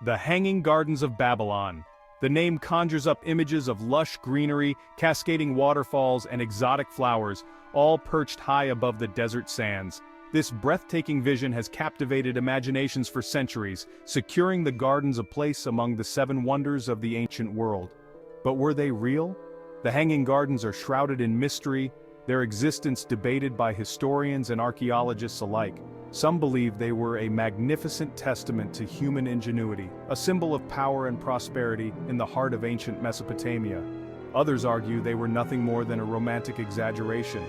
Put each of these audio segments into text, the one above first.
The Hanging Gardens of Babylon. The name conjures up images of lush greenery, cascading waterfalls, and exotic flowers, all perched high above the desert sands. This breathtaking vision has captivated imaginations for centuries, securing the gardens a place among the seven wonders of the ancient world. But were they real? The Hanging Gardens are shrouded in mystery, their existence debated by historians and archaeologists alike. Some believe they were a magnificent testament to human ingenuity, a symbol of power and prosperity in the heart of ancient Mesopotamia. Others argue they were nothing more than a romantic exaggeration,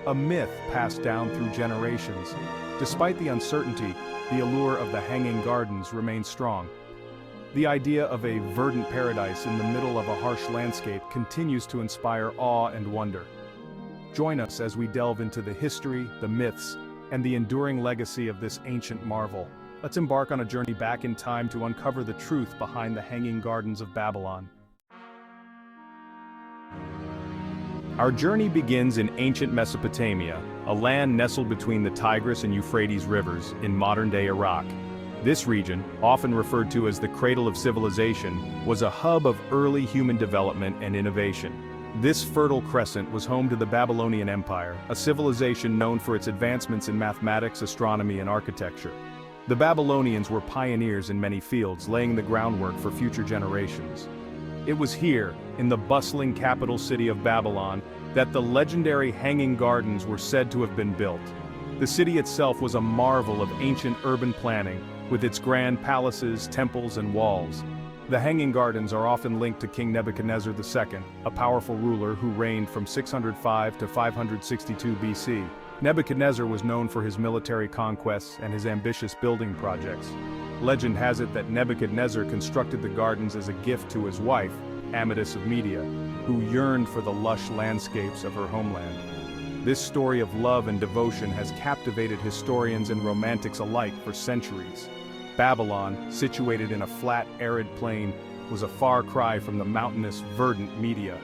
a myth passed down through generations. Despite the uncertainty, the allure of the Hanging Gardens remains strong. The idea of a verdant paradise in the middle of a harsh landscape continues to inspire awe and wonder. Join us as we delve into the history, the myths, and the enduring legacy of this ancient marvel. Let's embark on a journey back in time to uncover the truth behind the Hanging Gardens of Babylon. Our journey begins in ancient Mesopotamia, a land nestled between the Tigris and Euphrates rivers in modern-day Iraq. This region, often referred to as the cradle of civilization, was a hub of early human development and innovation. This fertile crescent was home to the Babylonian Empire, a civilization known for its advancements in mathematics, astronomy, and architecture. The Babylonians were pioneers in many fields, laying the groundwork for future generations. It was here, in the bustling capital city of Babylon, that the legendary Hanging Gardens were said to have been built. The city itself was a marvel of ancient urban planning, with its grand palaces, temples, and walls. The Hanging Gardens are often linked to King Nebuchadnezzar II, a powerful ruler who reigned from 605 to 562 BC. Nebuchadnezzar was known for his military conquests and his ambitious building projects. Legend has it that Nebuchadnezzar constructed the gardens as a gift to his wife, Amadis of Media, who yearned for the lush landscapes of her homeland. This story of love and devotion has captivated historians and romantics alike for centuries. Babylon, situated in a flat, arid plain, was a far cry from the mountainous, verdant Media.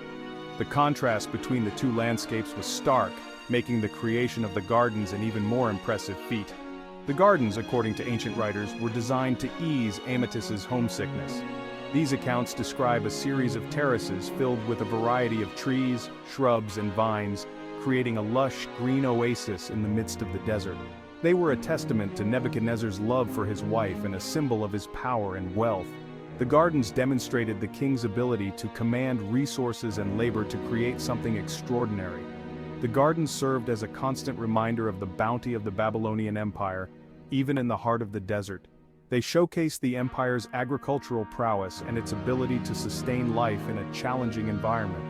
The contrast between the two landscapes was stark, making the creation of the gardens an even more impressive feat. The gardens, according to ancient writers, were designed to ease Amatis's homesickness. These accounts describe a series of terraces filled with a variety of trees, shrubs, and vines, creating a lush, green oasis in the midst of the desert. They were a testament to Nebuchadnezzar's love for his wife and a symbol of his power and wealth. The gardens demonstrated the king's ability to command resources and labor to create something extraordinary. The gardens served as a constant reminder of the bounty of the Babylonian Empire, even in the heart of the desert. They showcased the empire's agricultural prowess and its ability to sustain life in a challenging environment.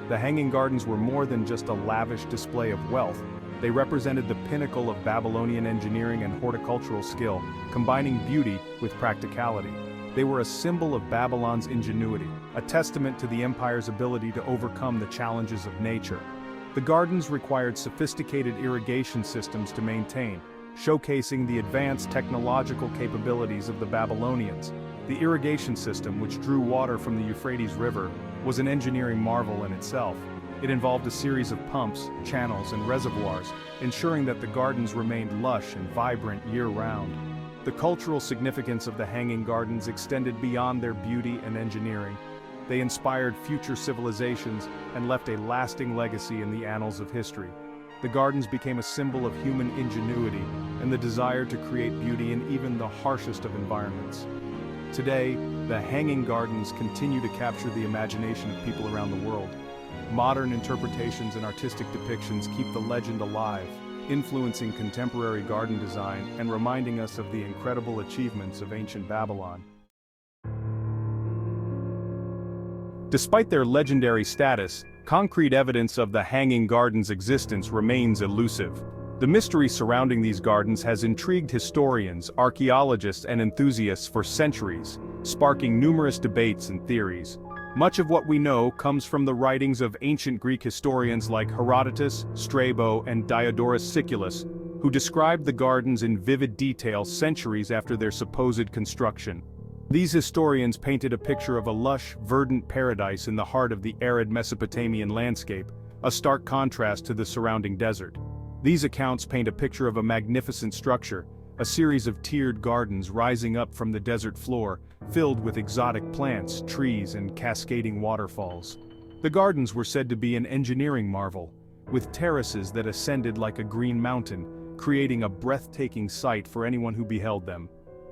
The Hanging Gardens were more than just a lavish display of wealth. They represented the pinnacle of Babylonian engineering and horticultural skill, combining beauty with practicality. They were a symbol of Babylon's ingenuity, a testament to the empire's ability to overcome the challenges of nature. The gardens required sophisticated irrigation systems to maintain, showcasing the advanced technological capabilities of the Babylonians. The irrigation system, which drew water from the Euphrates River, was an engineering marvel in itself. It involved a series of pumps, channels, and reservoirs, ensuring that the gardens remained lush and vibrant year-round. The cultural significance of the Hanging Gardens extended beyond their beauty and engineering. They inspired future civilizations and left a lasting legacy in the annals of history. The gardens became a symbol of human ingenuity and the desire to create beauty in even the harshest of environments. Today, the Hanging Gardens continue to capture the imagination of people around the world. Modern interpretations and artistic depictions keep the legend alive, influencing contemporary garden design and reminding us of the incredible achievements of ancient Babylon. Despite their legendary status, concrete evidence of the Hanging Gardens' existence remains elusive. The mystery surrounding these gardens has intrigued historians, archaeologists, and enthusiasts for centuries, sparking numerous debates and theories. Much of what we know comes from the writings of ancient Greek historians like Herodotus, Strabo, and Diodorus Siculus, who described the gardens in vivid detail centuries after their supposed construction. These historians painted a picture of a lush, verdant paradise in the heart of the arid Mesopotamian landscape, a stark contrast to the surrounding desert. These accounts paint a picture of a magnificent structure, a series of tiered gardens rising up from the desert floor, filled with exotic plants, trees, and cascading waterfalls. The gardens were said to be an engineering marvel, with terraces that ascended like a green mountain, creating a breathtaking sight for anyone who beheld them.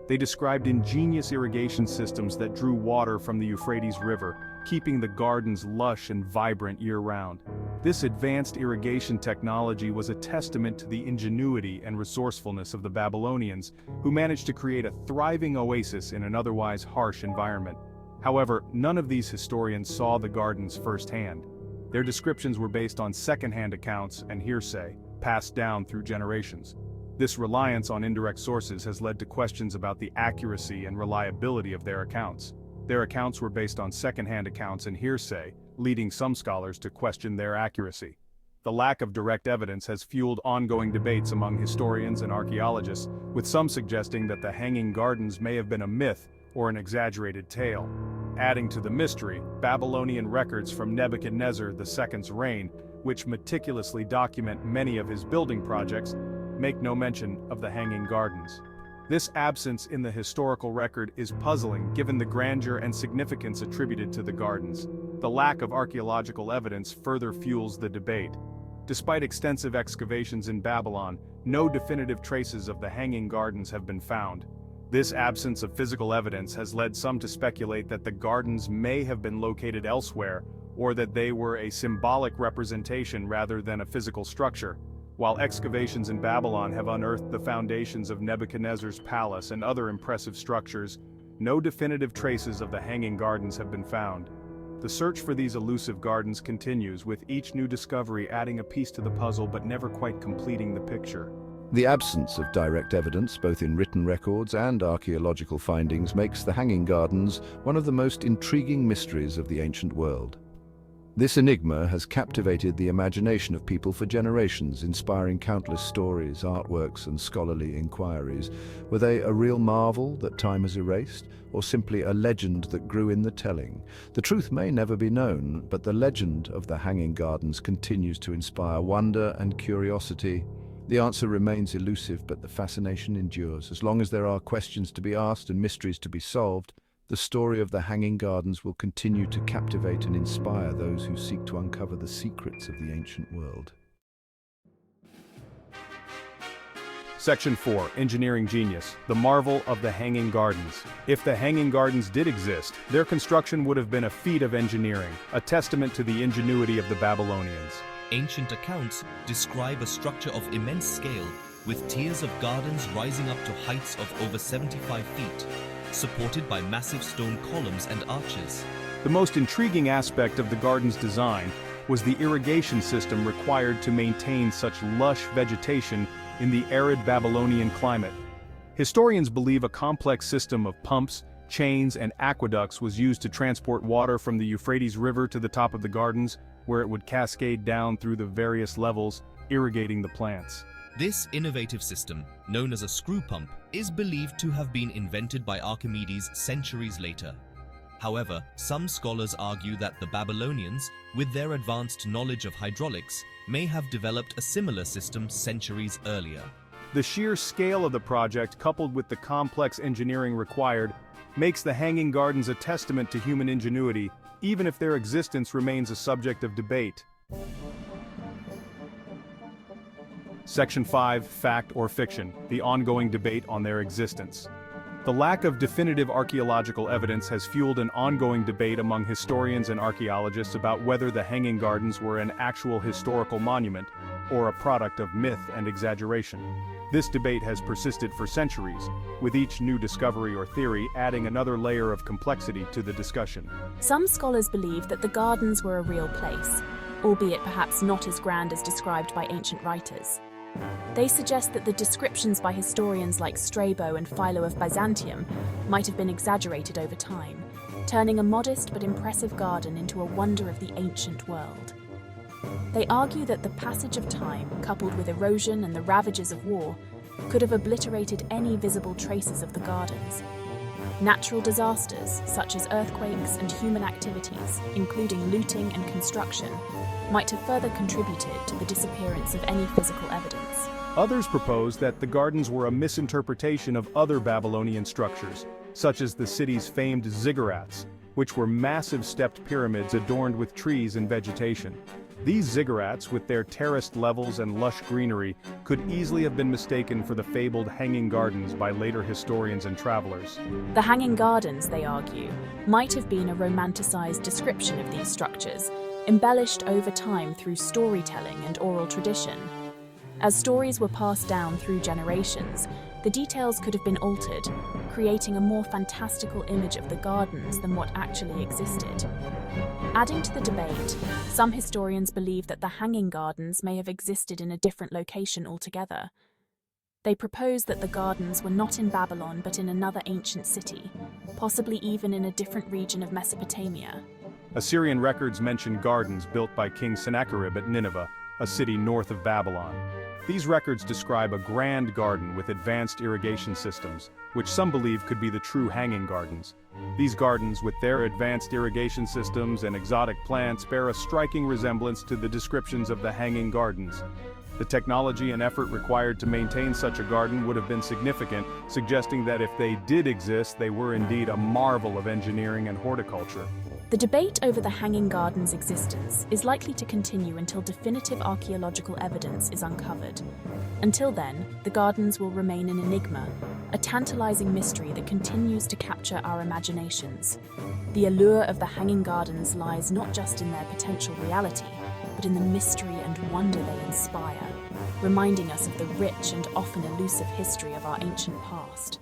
They described ingenious irrigation systems that drew water from the Euphrates River, keeping the gardens lush and vibrant year-round. This advanced irrigation technology was a testament to the ingenuity and resourcefulness of the Babylonians, who managed to create a thriving oasis in an otherwise harsh environment. However, none of these historians saw the gardens firsthand. Their descriptions were based on second-hand accounts and hearsay, passed down through generations. This reliance on indirect sources has led to questions about the accuracy and reliability of their accounts. Their accounts were based on second-hand accounts and hearsay, leading some scholars to question their accuracy. The lack of direct evidence has fueled ongoing debates among historians and archaeologists, with some suggesting that the Hanging Gardens may have been a myth or an exaggerated tale. Adding to the mystery, Babylonian records from Nebuchadnezzar II's reign, which meticulously document many of his building projects, make no mention of the Hanging Gardens. This absence in the historical record is puzzling given the grandeur and significance attributed to the gardens. The lack of archaeological evidence further fuels the debate. Despite extensive excavations in Babylon, no definitive traces of the Hanging Gardens have been found. This absence of physical evidence has led some to speculate that the gardens may have been located elsewhere, or that they were a symbolic representation rather than a physical structure. While excavations in Babylon have unearthed the foundations of Nebuchadnezzar's palace and other impressive structures, no definitive traces of the Hanging Gardens have been found. The search for these elusive gardens continues, with each new discovery adding a piece to the puzzle but never quite completing the picture. The absence of direct evidence, both in written records and archaeological findings, makes the Hanging Gardens one of the most intriguing mysteries of the ancient world. This enigma has captivated the imagination of people for generations, inspiring countless stories, artworks, and scholarly inquiries. Were they a real marvel that time has erased, or simply a legend that grew in the telling? The truth may never be known, but the legend of the Hanging Gardens continues to inspire wonder and curiosity. The answer remains elusive, but the fascination endures. As long as there are questions to be asked and mysteries to be solved, the story of the Hanging Gardens will continue to captivate and inspire those who seek to uncover the secrets of the ancient world. Section 4. Engineering Genius, the marvel of the Hanging Gardens. If the Hanging Gardens did exist, their construction would have been a feat of engineering, a testament to the ingenuity of the Babylonians. Ancient accounts describe a structure of immense scale, with tiers of gardens rising up to heights of over 75 feet, supported by massive stone columns and arches. The most intriguing aspect of the garden's design was the irrigation system required to maintain such lush vegetation in the arid Babylonian climate. Historians believe a complex system of pumps, chains, and aqueducts was used to transport water from the Euphrates River to the top of the gardens, where it would cascade down through the various levels, irrigating the plants. This innovative system, known as a screw pump, is believed to have been invented by Archimedes centuries later. However, some scholars argue that the Babylonians, with their advanced knowledge of hydraulics, may have developed a similar system centuries earlier. The sheer scale of the project, coupled with the complex engineering required, makes the Hanging Gardens a testament to human ingenuity, even if their existence remains a subject of debate. Section 5. Fact or Fiction, the ongoing debate on their existence. The lack of definitive archaeological evidence has fueled an ongoing debate among historians and archaeologists about whether the Hanging Gardens were an actual historical monument or a product of myth and exaggeration. This debate has persisted for centuries, with each new discovery or theory adding another layer of complexity to the discussion. Some scholars believe that the gardens were a real place, albeit perhaps not as grand as described by ancient writers. They suggest that the descriptions by historians like Strabo and Philo of Byzantium might have been exaggerated over time, turning a modest but impressive garden into a wonder of the ancient world. They argue that the passage of time, coupled with erosion and the ravages of war, could have obliterated any visible traces of the gardens. Natural disasters, such as earthquakes and human activities, including looting and construction, might have further contributed to the disappearance of any physical evidence. Others propose that the gardens were a misinterpretation of other Babylonian structures, such as the city's famed ziggurats, which were massive stepped pyramids adorned with trees and vegetation. These ziggurats, with their terraced levels and lush greenery, could easily have been mistaken for the fabled Hanging Gardens by later historians and travelers. The Hanging Gardens, they argue, might have been a romanticized description of these structures, embellished over time through storytelling and oral tradition. As stories were passed down through generations, the details could have been altered, creating a more fantastical image of the gardens than what actually existed. Adding to the debate, some historians believe that the Hanging Gardens may have existed in a different location altogether. They propose that the gardens were not in Babylon but in another ancient city, possibly even in a different region of Mesopotamia. Assyrian records mention gardens built by King Sennacherib at Nineveh, a city north of Babylon. These records describe a grand garden with advanced irrigation systems, which some believe could be the true Hanging Gardens. These gardens, with their advanced irrigation systems and exotic plants, bear a striking resemblance to the descriptions of the Hanging Gardens. The technology and effort required to maintain such a garden would have been significant, suggesting that if they did exist, they were indeed a marvel of engineering and horticulture. The debate over the Hanging Gardens' existence is likely to continue until definitive archaeological evidence is uncovered. Until then, the gardens will remain an enigma, a tantalizing mystery that continues to capture our imaginations. The allure of the Hanging Gardens lies not just in their potential reality, but in the mystery and wonder they inspire, reminding us of the rich and often elusive history of our ancient past.